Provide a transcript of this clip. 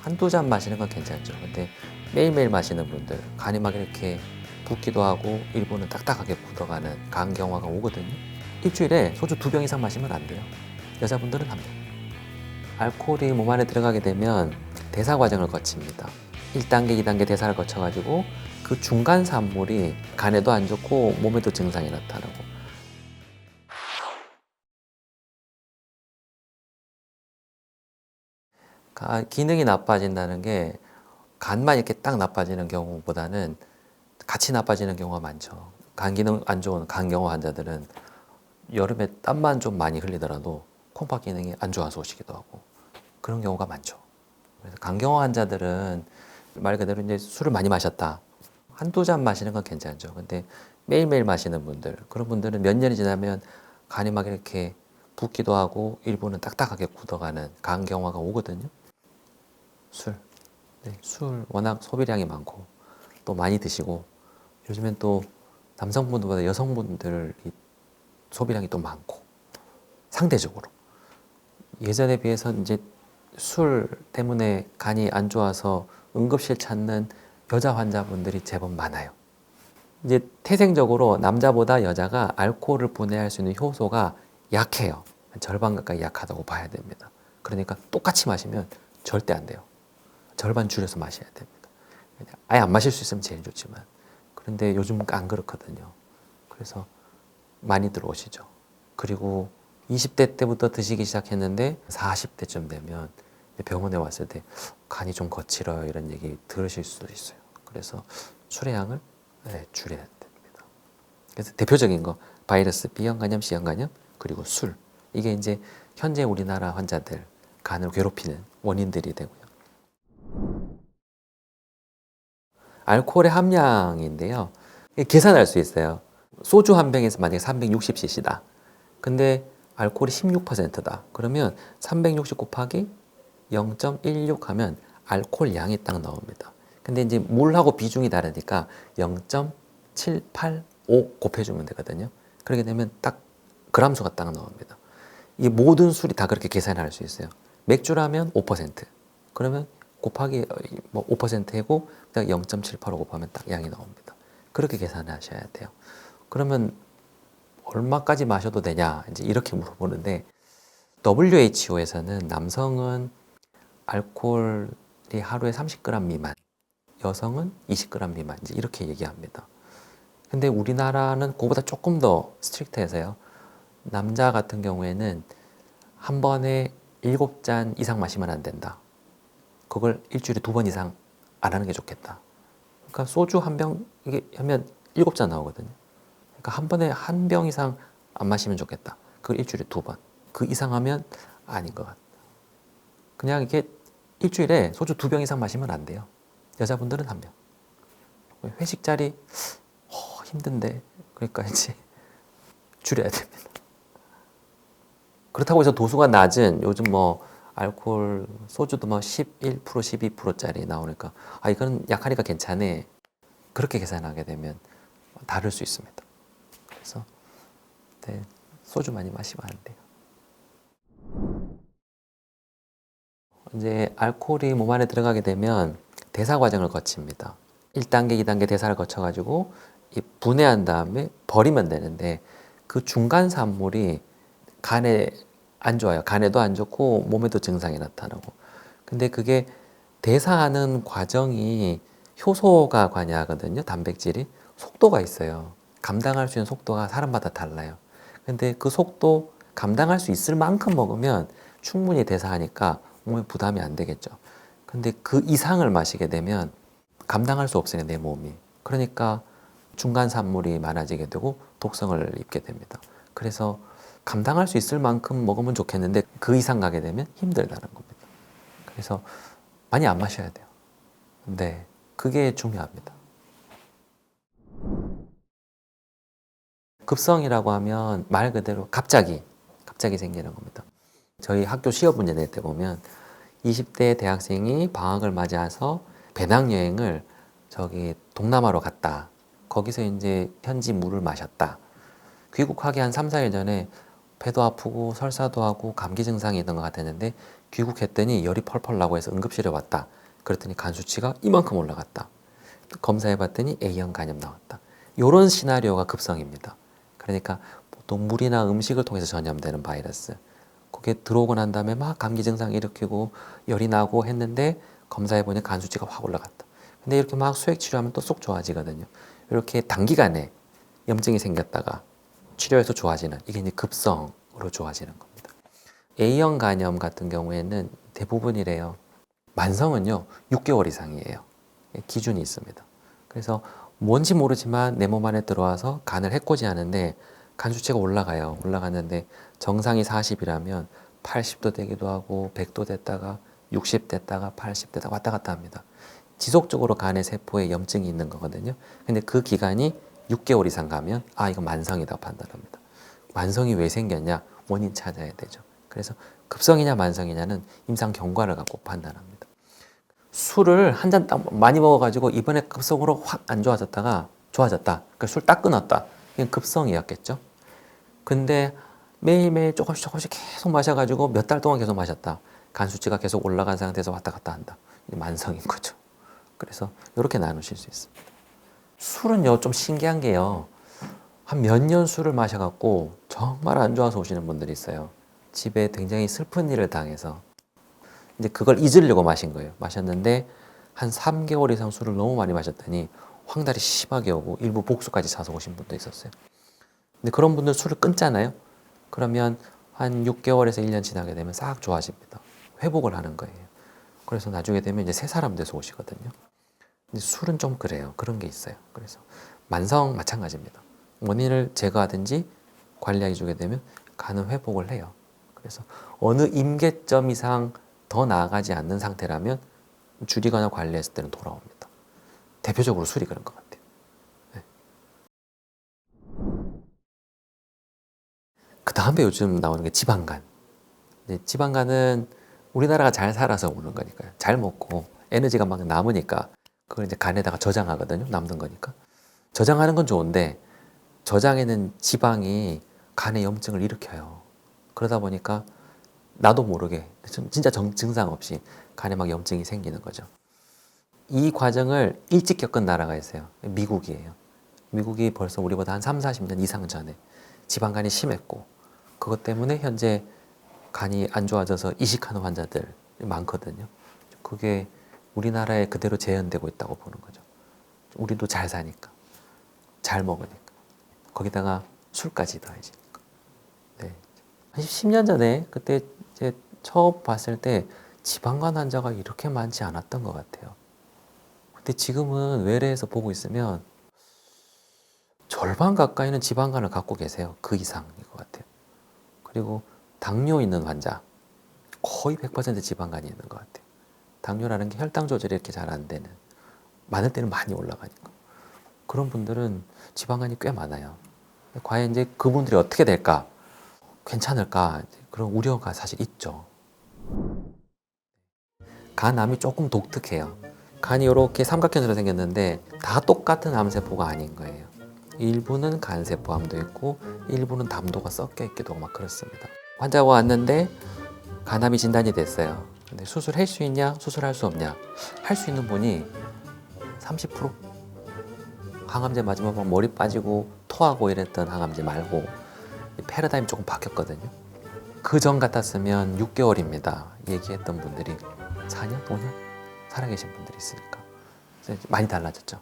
한두 잔 마시는 건 괜찮죠. 근데 매일매일 마시는 분들, 간이 막 이렇게 붓기도 하고 일부는 딱딱하게 굳어가는 간 경화가 오거든요. 일주일에 소주 2병 이상 마시면 안 돼요. 여자분들은 한 병. 알코올이 몸 안에 들어가게 되면 대사 과정을 거칩니다. 1단계, 2단계 대사를 거쳐가지고 그 중간 산물이 간에도 안 좋고 몸에도 증상이 나타나고, 기능이 나빠진다는 게 간만 이렇게 딱 나빠지는 경우보다는 같이 나빠지는 경우가 많죠. 간 기능 안 좋은 간경화 환자들은 여름에 땀만 좀 많이 흘리더라도 콩팥 기능이 안 좋아서 오시기도 하고 그런 경우가 많죠. 그래서 간경화 환자들은 말 그대로 이제 술을 많이 마셨다. 한두 잔 마시는 건 괜찮죠. 근데 매일매일 마시는 분들, 그런 분들은 몇 년이 지나면 간이 막 이렇게 붓기도 하고 일부는 딱딱하게 굳어가는 간경화가 오거든요. 술. 네, 술 워낙 소비량이 많고 또 많이 드시고 요즘엔 또 남성분들보다 여성분들이 소비량이 또 많고 상대적으로 예전에 비해서 이제 술 때문에 간이 안 좋아서 응급실 찾는 여자 환자분들이 제법 많아요. 이제 태생적으로 남자보다 여자가 알코올을 분해할 수 있는 효소가 약해요. 절반 가까이 약하다고 봐야 됩니다. 그러니까 똑같이 마시면 절대 안 돼요. 절반 줄여서 마셔야 됩니다. 아예 안 마실 수 있으면 제일 좋지만 그런데 요즘은 안 그렇거든요. 그래서 많이 들어오시죠. 그리고 20대 때부터 드시기 시작했는데 40대쯤 되면 병원에 왔을 때 간이 좀 거칠어요 이런 얘기 들으실 수도 있어요. 그래서 술의 양을 줄여야 됩니다. 그래서 대표적인 거 바이러스 B형 간염, C형 간염 그리고 술 이게 이제 현재 우리나라 환자들 간을 괴롭히는 원인들이 되고요. 알코올의 함량인데요. 계산할 수 있어요. 소주 한 병에서 만약에 360cc다. 근데 알코올이 16%다. 그러면 360 곱하기 0.16 하면 알코올 양이 딱 나옵니다. 근데 이제 물하고 비중이 다르니까 0.785 곱해주면 되거든요. 그렇게 되면 딱 그람수가 딱 나옵니다. 이 모든 술이 다 그렇게 계산할 수 있어요. 맥주라면 5%. 그러면 곱하기 뭐 5%고 0.785 곱하면 딱 양이 나옵니다. 그렇게 계산하셔야 돼요. 그러면 얼마까지 마셔도 되냐? 이제 이렇게 물어보는데 WHO에서는 남성은 알코올이 하루에 30g 미만, 여성은 20g 미만 이제 이렇게 얘기합니다. 근데 우리나라는 그거보다 조금 더 스트릭트해서요. 남자 같은 경우에는 한 번에 7잔 이상 마시면 안 된다. 그걸 일주일에 2번 이상 안 하는 게 좋겠다. 그러니까 소주 한 병 이게 하면 7잔 나오거든요. 그러니까 한 번에 한 병 이상 안 마시면 좋겠다. 그걸 일주일에 2번. 그 이상 하면 아닌 것 같다. 그냥 이게 일주일에 소주 2병 이상 마시면 안 돼요. 여자분들은 한 병. 회식 자리 힘든데 그러니까 이제 줄여야 됩니다. 그렇다고 해서 도수가 낮은 요즘 뭐 알코올 소주도 뭐 11%, 12%짜리 나오니까 이건 약하니까 괜찮네. 그렇게 계산하게 되면 다를 수 있습니다. 그래서 네, 소주 많이 마시면 안 돼요. 이제 알코올이 몸 안에 들어가게 되면 대사 과정을 거칩니다. 1단계, 2단계 대사를 거쳐가지고 분해한 다음에 버리면 되는데 그 중간 산물이 간에 안 좋아요. 간에도 안 좋고 몸에도 증상이 나타나고. 근데 그게 대사하는 과정이 효소가 관여하거든요. 단백질이. 속도가 있어요. 감당할 수 있는 속도가 사람마다 달라요. 근데 그 속도 감당할 수 있을 만큼 먹으면 충분히 대사하니까 몸에 부담이 안 되겠죠. 근데 그 이상을 마시게 되면 감당할 수 없어요, 내 몸이. 그러니까 중간 산물이 많아지게 되고 독성을 입게 됩니다. 그래서 감당할 수 있을 만큼 먹으면 좋겠는데 그 이상 가게 되면 힘들다는 겁니다. 그래서 많이 안 마셔야 돼요. 네, 그게 중요합니다. 급성이라고 하면 말 그대로 갑자기 생기는 겁니다. 저희 학교 시어문제 낼 때 보면 20대 대학생이 방학을 맞이해서 배낭여행을 저기 동남아로 갔다. 거기서 이제 현지 물을 마셨다. 귀국하기 한 3, 4일 전에 배도 아프고 설사도 하고 감기 증상이 있는 것 같았는데 귀국했더니 열이 펄펄 나고 해서 응급실에 왔다. 그랬더니 간 수치가 이만큼 올라갔다. 검사해봤더니 A형 간염 나왔다. 이런 시나리오가 급성입니다. 그러니까 보통 물이나 음식을 통해서 전염되는 바이러스. 그게 들어오고 난 다음에 막 감기 증상 일으키고 열이 나고 했는데 검사해보니 간 수치가 확 올라갔다. 근데 이렇게 막 수액 치료하면 또 쏙 좋아지거든요. 이렇게 단기간에 염증이 생겼다가 치료해서 좋아지는, 이게 이제 급성으로 좋아지는 겁니다. A형 간염 같은 경우에는 대부분이래요. 만성은요 6개월 이상이에요. 기준이 있습니다. 그래서 뭔지 모르지만 내 몸 안에 들어와서 간을 해코지하는데 간 수치가 올라가요. 올라갔는데 정상이 40이라면 80도 되기도 하고 100도 됐다가 60 됐다가 80 됐다가 왔다 갔다 합니다. 지속적으로 간의 세포에 염증이 있는 거거든요. 근데 그 기간이 6개월 이상 가면 아 이거 만성이다 판단합니다. 만성이 왜 생겼냐? 원인 찾아야 되죠. 그래서 급성이냐 만성이냐는 임상 경과를 갖고 판단합니다. 술을 한 잔 많이 먹어가지고 이번에 급성으로 확 안 좋아졌다가 좋아졌다. 그러니까 술 딱 끊었다. 이건 급성이었겠죠. 근데 매일매일 조금씩 계속 마셔가지고 몇 달 동안 계속 마셨다. 간 수치가 계속 올라간 상태에서 왔다 갔다 한다. 이게 만성인 거죠. 그래서 이렇게 나누실 수 있습니다. 술은요 좀 신기한 게요. 한 몇 년 술을 마셔갖고 정말 안 좋아서 오시는 분들이 있어요. 집에 굉장히 슬픈 일을 당해서 이제 그걸 잊으려고 마신 거예요. 마셨는데 한 3개월 이상 술을 너무 많이 마셨더니 황달이 심하게 오고 일부 복수까지 차서 오신 분도 있었어요. 근데 그런 분들 술을 끊잖아요. 그러면 한 6개월에서 1년 지나게 되면 싹 좋아집니다. 회복을 하는 거예요. 그래서 나중에 되면 이제 새 사람 돼서 오시거든요. 근데 술은 좀 그래요. 그런 게 있어요. 그래서 만성 마찬가지입니다. 원인을 제거하든지 관리해 주게 되면 간은 회복을 해요. 그래서 어느 임계점 이상 더 나아가지 않는 상태라면 줄이거나 관리했을 때는 돌아옵니다. 대표적으로 술이 그런 것 같아요. 네. 그 다음에 요즘 나오는 게 지방간. 지방간은 우리나라가 잘 살아서 오는 거니까요. 잘 먹고 에너지가 막 남으니까 그걸 이제 간에다가 저장하거든요. 남는 거니까. 저장하는 건 좋은데 저장에는 지방이 간에 염증을 일으켜요. 그러다 보니까 나도 모르게 진짜 증상 없이 간에 막 염증이 생기는 거죠. 이 과정을 일찍 겪은 나라가 있어요. 미국이에요. 미국이 벌써 우리보다 한 3, 40년 이상 전에 지방간이 심했고 그것 때문에 현재 간이 안 좋아져서 이식하는 환자들 많거든요. 그게 우리나라에 그대로 재현되고 있다고 보는 거죠. 우리도 잘 사니까, 잘 먹으니까, 거기다가 술까지 더해지니까. 네. 한 10년 전에 그때 이제 처음 봤을 때 지방간 환자가 이렇게 많지 않았던 것 같아요. 근데 지금은 외래에서 보고 있으면 절반 가까이는 지방간을 갖고 계세요. 그 이상인 것 같아요. 그리고 당뇨 있는 환자 거의 100% 지방간이 있는 것 같아요. 당뇨라는 게 혈당 조절이 이렇게 잘 안 되는, 많을 때는 많이 올라가니까 그런 분들은 지방간이 꽤 많아요. 과연 이제 그분들이 어떻게 될까, 괜찮을까, 그런 우려가 사실 있죠. 간암이 조금 독특해요. 간이 이렇게 삼각형으로 생겼는데 다 똑같은 암세포가 아닌 거예요. 일부는 간세포암도 있고 일부는 담도가 섞여 있기도 하고 막 그렇습니다. 환자가 왔는데 간암이 진단이 됐어요. 근데 수술할 수 있냐, 수술할 수 없냐. 할 수 있는 분이 30%? 항암제 맞으면 막 머리 빠지고 토하고 이랬던 항암제 말고 패러다임이 조금 바뀌었거든요. 그 전 같았으면 6개월입니다. 얘기했던 분들이 4년, 5년 살아계신 분들이 있으니까 많이 달라졌죠.